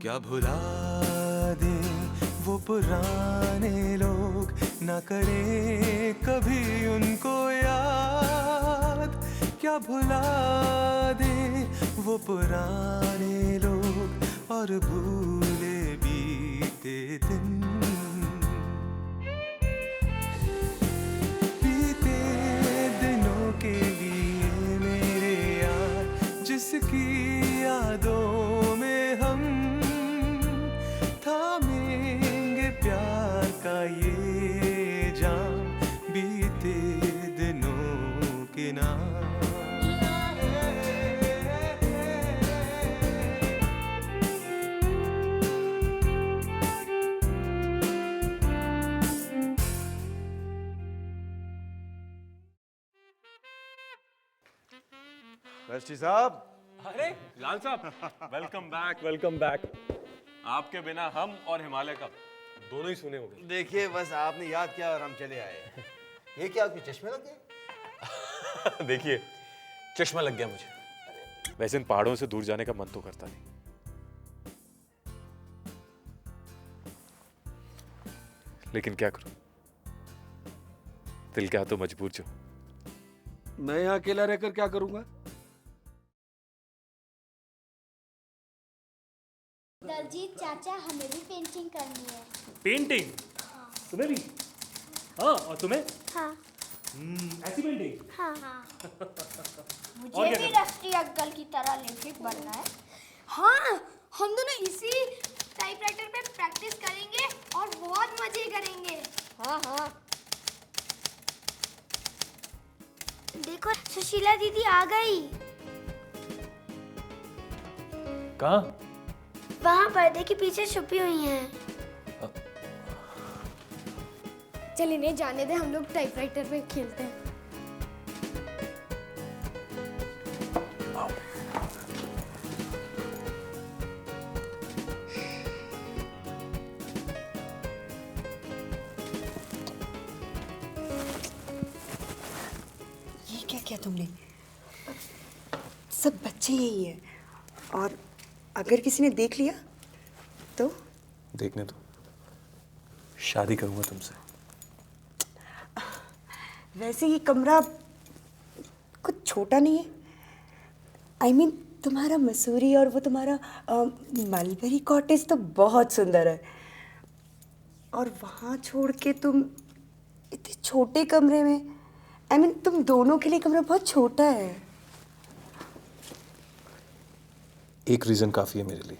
क्या भुला दे वो पुराने लोग, ना करे कभी उनको याद। क्या भुला दे वो पुराने लोग और भूले बीते दिन। बीते दिनों के लिए मेरे यार, जिसकी यादों में हम थामेंगे प्यार का ये जाम, बीते दिनों के नाम। ट्रस्टी साहब, अरे लाल साहब, वेलकम बैक, वेलकम बैक। आपके बिना हम और हिमालय का दोनों ही सुने हो गए। देखिए बस आपने याद किया और हम चले आए। ये क्या आपके चश्मे लग गए? देखिए, चश्मा लग गया मुझे। वैसे इन पहाड़ों से दूर जाने का मन तो करता नहीं, लेकिन क्या करूं, दिल क्या तो मजबूर जो। मैं यहाँ अकेला रहकर क्या करूंगा? दलजीत चाचा, हमें भी पेंटिंग करनी है। पेंटिंग? तुम्हें भी? हाँ, और तुम्हें? हाँ। ऐसी पेंटिंग? हाँ। और मुझे क्या भी रस्टी अंकल की तरह लेखक बनना है। हाँ, हम दोनों इसी टाइपराइटर पे प्रैक्टिस करेंगे और बहुत मजे करेंगे। हाँ। देखो, सुशीला दीदी आ गई। कहाँ? वहाँ पर्दे के पीछे छुपी हुई हैं। चल इन्हें जाने दे, हम लोग टाइपराइटर पे खेलते हैं। ये क्या किया तुमने? सब बच्चे यही है, और अगर किसी ने देख लिया तो? देखने दो, शादी करूंगा तुमसे। वैसे ये कमरा कुछ छोटा नहीं है। I mean, तुम्हारा मसूरी और वो तुम्हारा मलबरी कॉटेज तो बहुत सुंदर है, और वहाँ छोड़ के तुम इतने छोटे कमरे में, I mean, तुम दोनों के लिए कमरा बहुत छोटा है। एक रीजन काफी है मेरे लिए।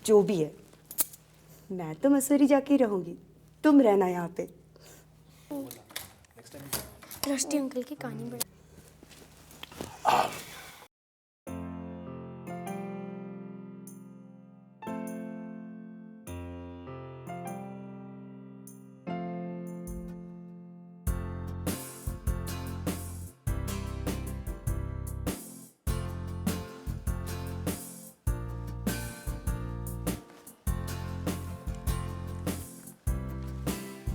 जो भी है, मैं तो मसूरी जाके रहूंगी, तुम रहना यहाँ पे। रस्टी अंकल की कहानी बड़ी।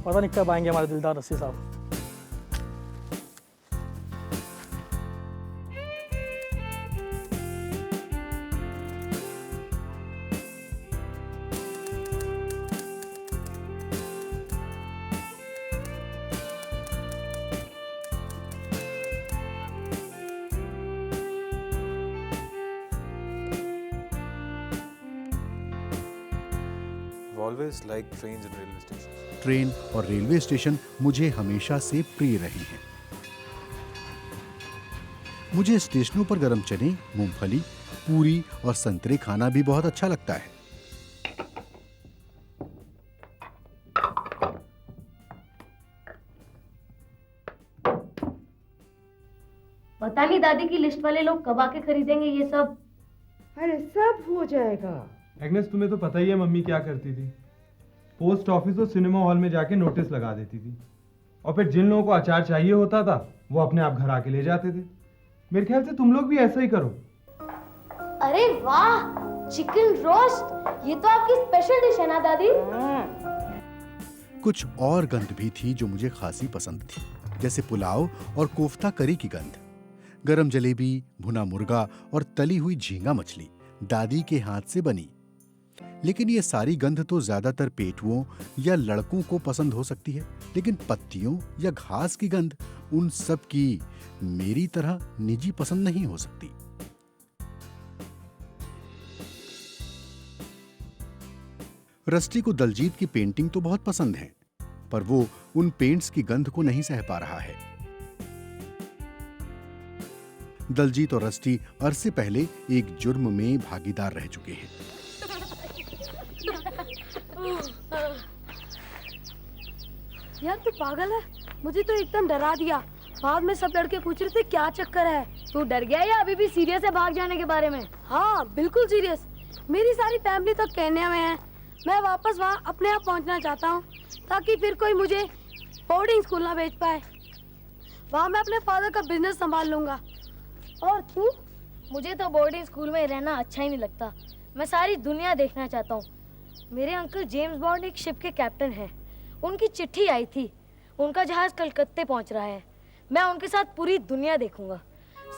पता नहीं कब आएंगे हमारे दिलदार रस्सी साहब। Always like trains and railway stations. Train और रेलवे स्टेशन मुझे हमेशा से प्रिय रहे हैं। मुझे स्टेशनों पर गरम चने, मूंगफली, पूरी और संतरे खाना भी बहुत अच्छा लगता है। पता नहीं दादी की लिस्ट वाले लोग कब आके खरीदेंगे ये सब। अरे सब हो जाएगा। एग्नेस, तुम्हें तो पता ही है मम्मी क्या करती थी। पोस्ट ऑफिस और सिनेमा हॉल में जाके नोटिस लगा देती थी, और फिर जिन लोगों को अचार चाहिए होता था वो अपने आप घर आके ले जाते थे। मेरे ख्याल से तुम लोग भी ऐसा ही करो। अरे वाह, चिकन रोस्ट, ये तो आपकी स्पेशल डिश है ना दादी? कुछ और गंध भी थी जो मुझे खासी पसंद थी, जैसे पुलाव और कोफ्ता करी की गंध, गरम जलेबी, भुना मुर्गा और तली हुई झींगा मछली, दादी के हाथ से बनी। लेकिन ये सारी गंध तो ज्यादातर पेटुओं या लड़कों को पसंद हो सकती है, लेकिन पत्तियों या घास की गंध उन सब की मेरी तरह निजी पसंद नहीं हो सकती। रस्टी को दलजीत की पेंटिंग तो बहुत पसंद है, पर वो उन पेंट्स की गंध को नहीं सह पा रहा है। दलजीत और रस्टी अरसे पहले एक जुर्म में भागीदार रह चुके हैं। यार तू पागल है, मुझे तो एकदम डरा दिया। बाद में सब लड़के पूछ रहे थे क्या चक्कर है। तू डर गया या अभी भी सीरियस है भाग जाने के बारे में? हाँ बिल्कुल सीरियस। मेरी सारी फैमिली तो केन्या में है। मैं वापस वहाँ अपने आप पहुँचना चाहता हूँ ताकि फिर कोई मुझे बोर्डिंग स्कूल ना भेज पाए। वहाँ मैं अपने फादर का बिजनेस संभाल लूंगा। और तू? मुझे तो बोर्डिंग स्कूल में रहना अच्छा ही नहीं लगता। मैं सारी दुनिया देखना चाहता हूँ। मेरे अंकल जेम्स बॉन्ड एक शिप के कैप्टन हैं। उनकी चिट्ठी आई थी, उनका जहाज कलकत्ते पहुँच रहा है। मैं उनके साथ पूरी दुनिया देखूंगा।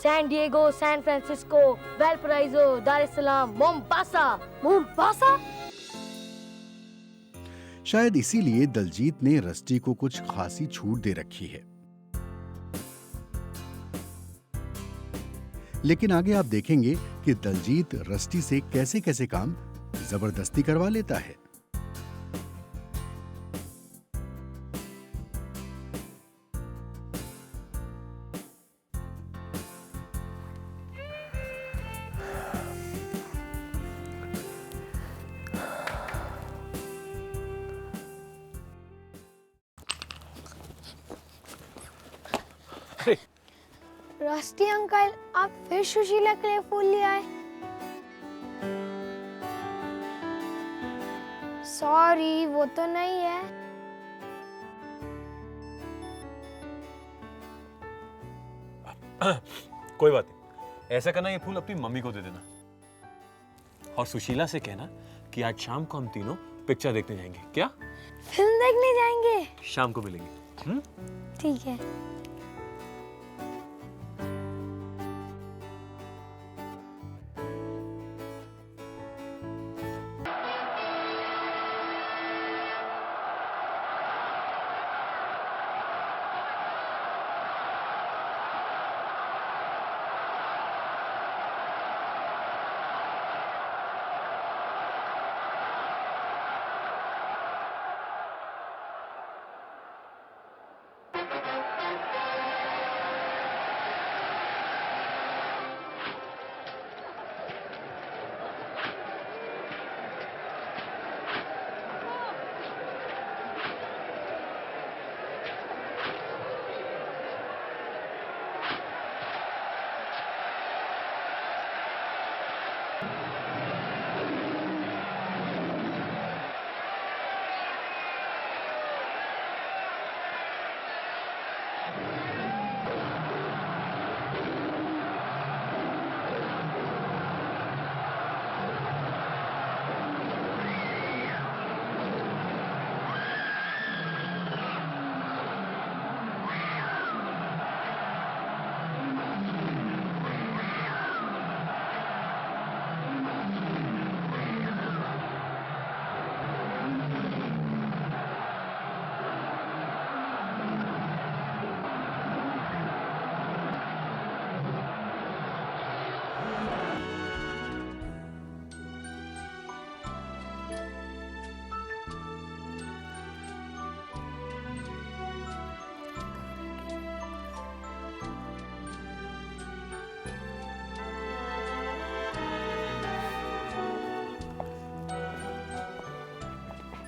सैन डिएगो, सैन फ्रांसिस्को, वेलपराइजो, दार एस सलाम, मोम्बासा। मोम्बासा? शायद इसीलिए दलजीत ने रस्टी को कुछ खासी छूट दे रखी है। लेकिन आगे आप देखेंगे कि दलजीत रस्टी से कैसे कैसे काम जबरदस्ती करवा लेता है। रस्टी अंकल, आप फिर सुशीला के लिए फूल ले आए? सॉरी, वो तो नहीं है। कोई बात नहीं, ऐसा करना, ये फूल अपनी मम्मी को दे देना और सुशीला से कहना कि आज शाम को हम तीनों पिक्चर देखने जाएंगे। क्या? फिल्म देखने जाएंगे? शाम को मिलेंगे। ठीक है।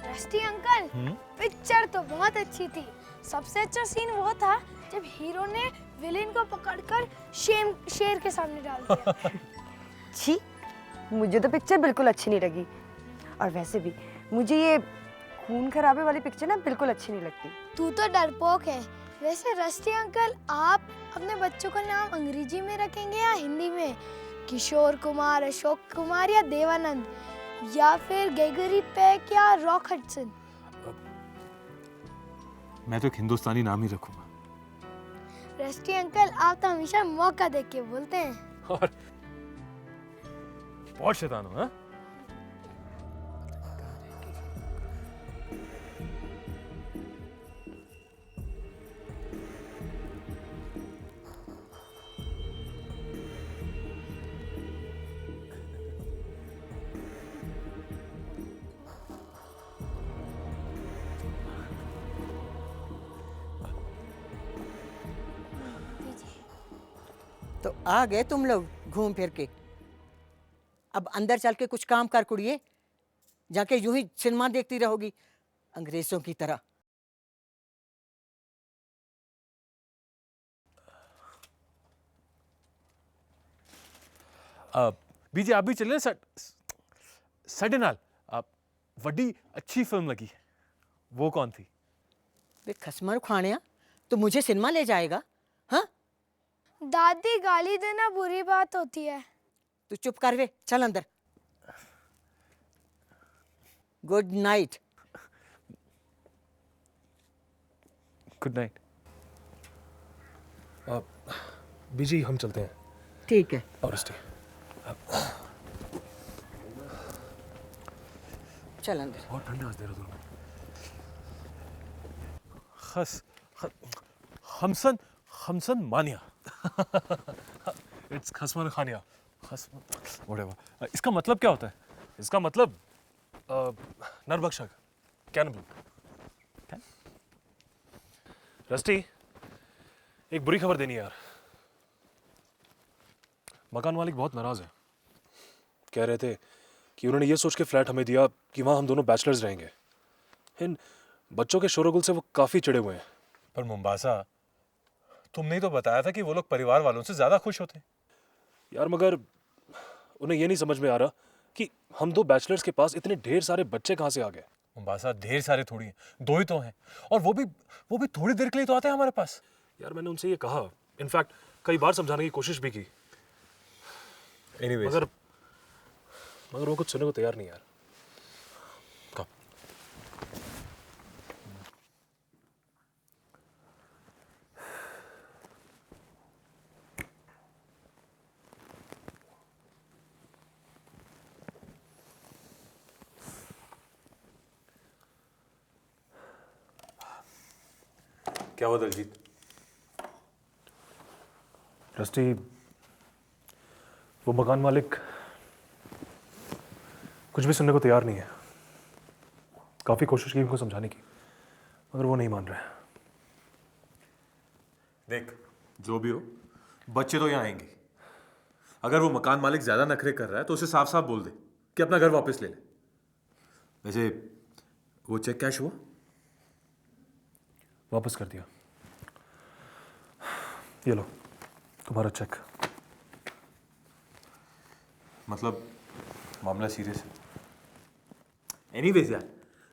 रस्टी अंकल, पिक्चर तो बहुत अच्छी थी। सबसे अच्छा सीन वो था जब हीरो ने विलेन को पकड़कर शेर के सामने डाल दिया। छी, मुझे तो पिक्चर बिल्कुल अच्छी नहीं लगी। और वैसे भी मुझे ये खून खराबे वाली पिक्चर ना बिल्कुल अच्छी नहीं लगती। तू तो डरपोक है। वैसे रस्टी अंकल, आप अपने बच्चों का नाम अंग्रेजी में रखेंगे या हिंदी में? किशोर कुमार, अशोक कुमार या देवानंद, या फिर ग्रेगरी पेक या रॉक हडसन? मैं तो एक हिंदुस्तानी नाम ही रखूंगा। रस्टी अंकल, आप तो हमेशा मौका देख के बोलते हैं। और बहुत शैतान हो, हाँ? तो आ गए तुम लोग घूम फिर के। अब अंदर चल के कुछ काम कर कुड़िए, जाके यूं ही सिनेमा देखती रहोगी अंग्रेजों की तरह। बीजी आप भी चले सडे नाल वड्डी अच्छी फिल्म लगी। वो कौन थी? वे खसमर खानिया तो मुझे सिनेमा ले जाएगा? हाँ, दादी गाली देना बुरी बात होती है। तू चुप कर वे, चल अंदर। Good night. Good night. बीजी हम चलते हैं। ठीक है। और चल अंदर। बहुत ठंडा आज दे रहा हमसन हमसन मानिया। इट्स खसमन खानिया। व्हाटएवर। इसका मतलब क्या होता है? इसका मतलब नरभक्षक, कैनिबल। रस्टी, एक बुरी खबर देनी है यार। मकान मालिक बहुत नाराज है। कह रहे थे कि उन्होंने ये सोच के फ्लैट हमें दिया कि वहां हम दोनों बैचलर्स रहेंगे। इन बच्चों के शोरगुल से वो काफी चिढ़े हुए हैं। पर मुंबासा, तुमने ही तो बताया था कि वो लोग परिवार वालों से ज्यादा खुश होते हैं। यार मगर उन्हें ये नहीं समझ में आ रहा कि हम दो बैचलर्स के पास इतने ढेर सारे बच्चे कहां से आ गए। मुंबासा, ढेर सारे थोड़ी हैं, दो ही तो हैं, और वो भी थोड़ी देर के लिए तो आते हैं हमारे पास। यार मैंने उनसे ये कहा, इनफैक्ट कई बार समझाने की कोशिश भी की। मगर वो कुछ सुनने को तैयार नहीं यार। क्या हुआ दलजीत? रस्टी, वो मकान मालिक कुछ भी सुनने को तैयार नहीं है। काफी कोशिश की उनको समझाने की, मगर वो नहीं मान रहे। देख, जो भी हो, बच्चे तो यहाँ आएंगे। अगर वो मकान मालिक ज्यादा नखरे कर रहा है तो उसे साफ साफ बोल दे कि अपना घर वापस ले ले। वैसे वो चेक कैश हुआ? वापस कर दिया। ये लो तुम्हारा चेक। मतलब मामला सीरियस है। एनीवेज यार,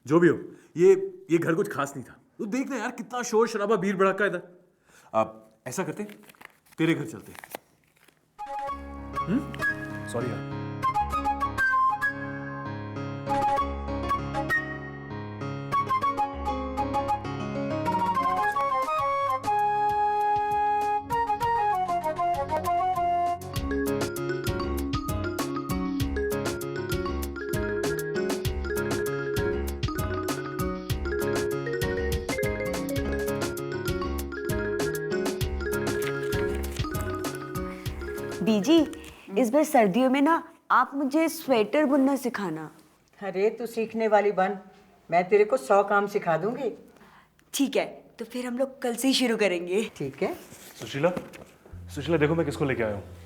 जो भी हो, ये घर कुछ खास नहीं था। तो देखना यार कितना शोर शराबा भीड़ भड़का इधर। अब ऐसा करते, तेरे घर चलते। सॉरी यार। बीजी, इस बार सर्दियों में ना आप मुझे स्वेटर बुनना सिखाना। अरे तू सीखने वाली बन, मैं तेरे को 100 काम सिखा दूंगी। ठीक है, तो फिर हम लोग कल से ही शुरू करेंगे। ठीक है। सुशीला देखो मैं किसको लेके आया हूँ।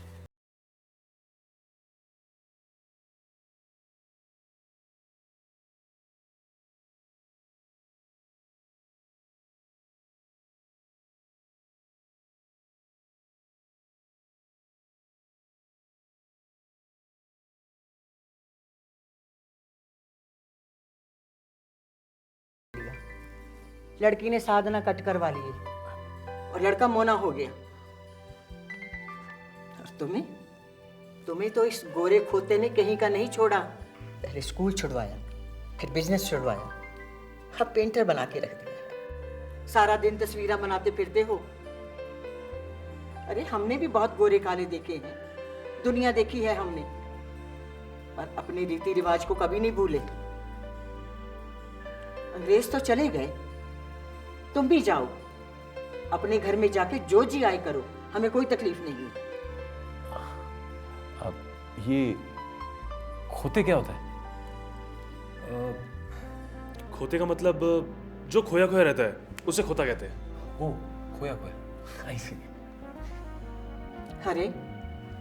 लड़की ने साधना कट करवा ली और लड़का मोना हो गया। और तुम्हें तो इस गोरे खोते ने कहीं का नहीं छोड़ा। पहले स्कूल छुड़वाया, फिर बिजनेस छुड़वाया, अब पेंटर बना के रख दिया। सारा दिन तस्वीरें बनाते फिरते हो। अरे हमने भी बहुत गोरे काले देखे हैं, दुनिया देखी है हमने। पर अपने रीति रिवाज को कभी नहीं भूले। अंग्रेज तो चले गए, तुम भी जाओ, अपने घर में जाके जो जी आए करो, हमें कोई तकलीफ नहीं है। अब ये खोते क्या होता है? खोते का मतलब जो खोया खोया रहता है उसे खोता कहते हैं। ओ, खोया खोया, आई सी। अरे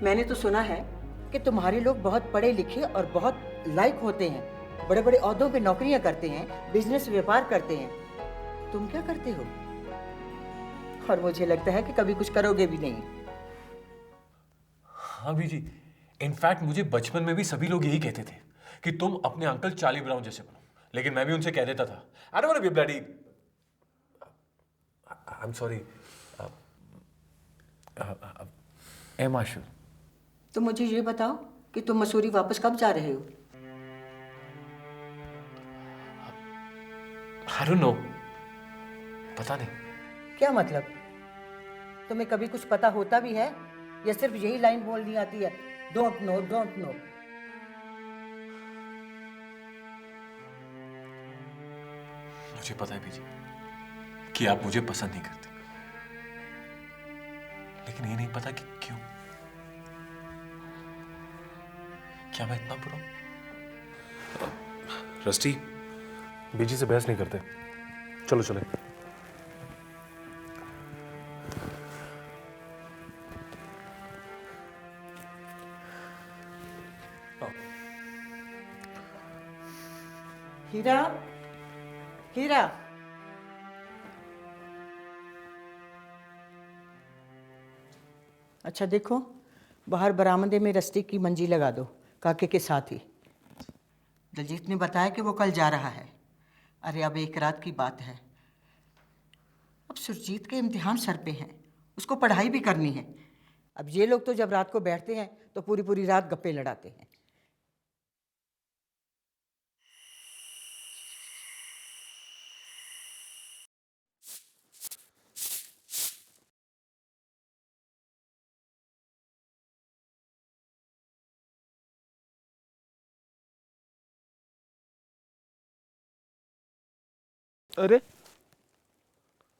मैंने तो सुना है कि तुम्हारे लोग बहुत पढ़े लिखे और बहुत लायक होते हैं, बड़े बड़े ओहदों पे नौकरियां करते हैं, बिजनेस व्यापार करते हैं। तुम क्या करते हो? और मुझे लगता है कि कभी कुछ करोगे भी नहीं। हाँ बीजी, इनफैक्ट मुझे बचपन में भी सभी लोग यही कहते थे कि तुम अपने अंकल चार्ली ब्राउन जैसे बनो, लेकिन मैं भी उनसे कह देता था I don't want to be a bloody, I am sorry, am Ashu. तो मुझे ये बताओ कि तुम मसूरी वापस कब जा रहे हो? आई डोंट नो, पता नहीं। क्या मतलब? तुम्हें कभी कुछ पता होता भी है या सिर्फ यही लाइन बोलनी आती है, डोंट नो डोंट नो? मुझे पता है बीजी कि आप मुझे पसंद नहीं करते, लेकिन ये नहीं पता कि क्यों। क्या मैं इतना बुरा हूं? रस्टी, बीजी से बहस नहीं करते, चलो चले। हीरा, हीरा, अच्छा देखो, बाहर बरामदे में रस्ते की मंजी लगा दो, काके के साथ ही। दलजीत ने बताया कि वो कल जा रहा है। अरे अब एक रात की बात है, अब सुरजीत के इम्तिहान सर पे हैं, उसको पढ़ाई भी करनी है। अब ये लोग तो जब रात को बैठते हैं तो पूरी पूरी रात गप्पे लड़ाते हैं। अरे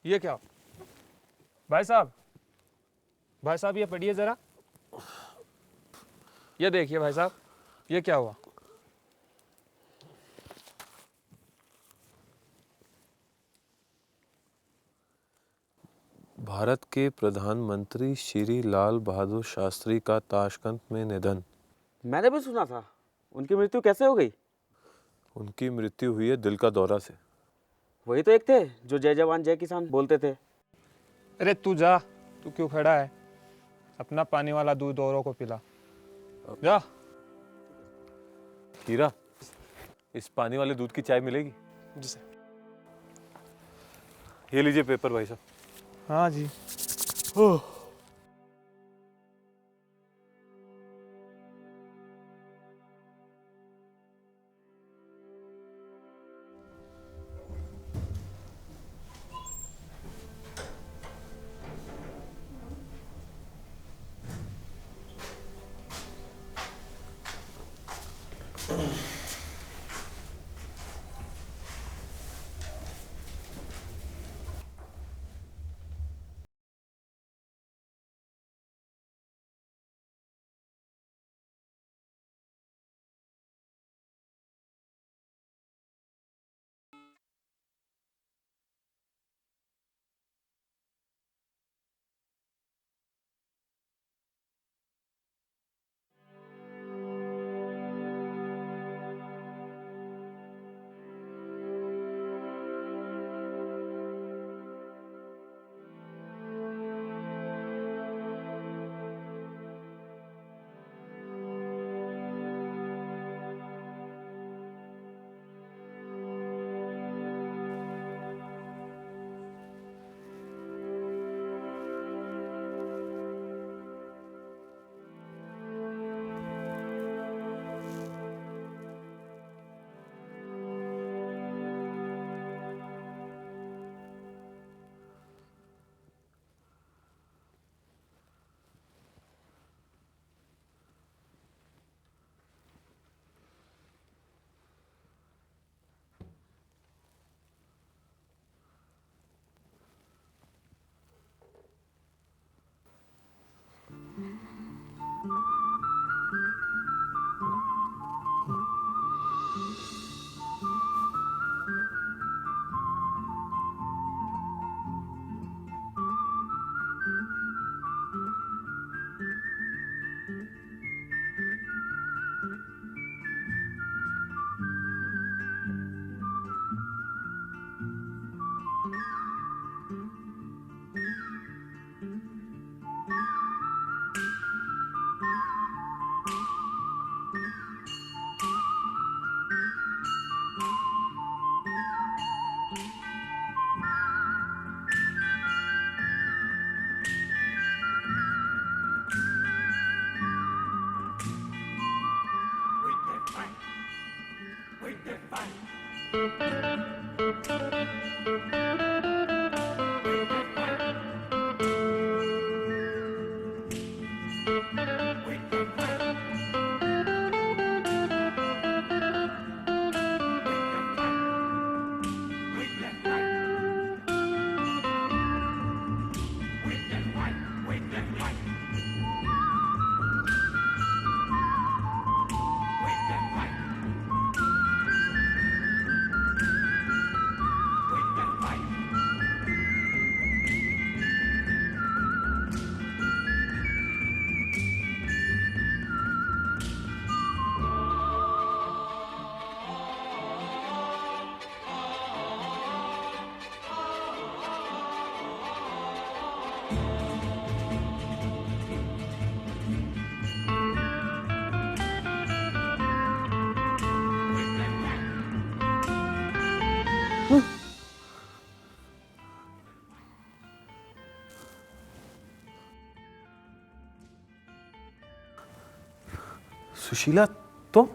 ये क्या? भाई साहब, भाई साहब ये पढ़िए जरा। ये देखिए भाई साहब, ये क्या हुआ? भारत के प्रधानमंत्री श्री लाल बहादुर शास्त्री का ताशकंद में निधन। मैंने भी सुना था। उनकी मृत्यु कैसे हो गई? उनकी मृत्यु हुई है दिल का दौरा से। वही तो एक थे जो जय जवान जय किसान बोलते थे। अरे तू जा, तू क्यों खड़ा है? अपना पानी वाला दूध औरों को पिला, जा। हीरा, इस पानी वाले दूध की चाय मिलेगी? जी सर। ये लीजिए पेपर भाई साहब। हाँ जी। ओह सुशीला, तुम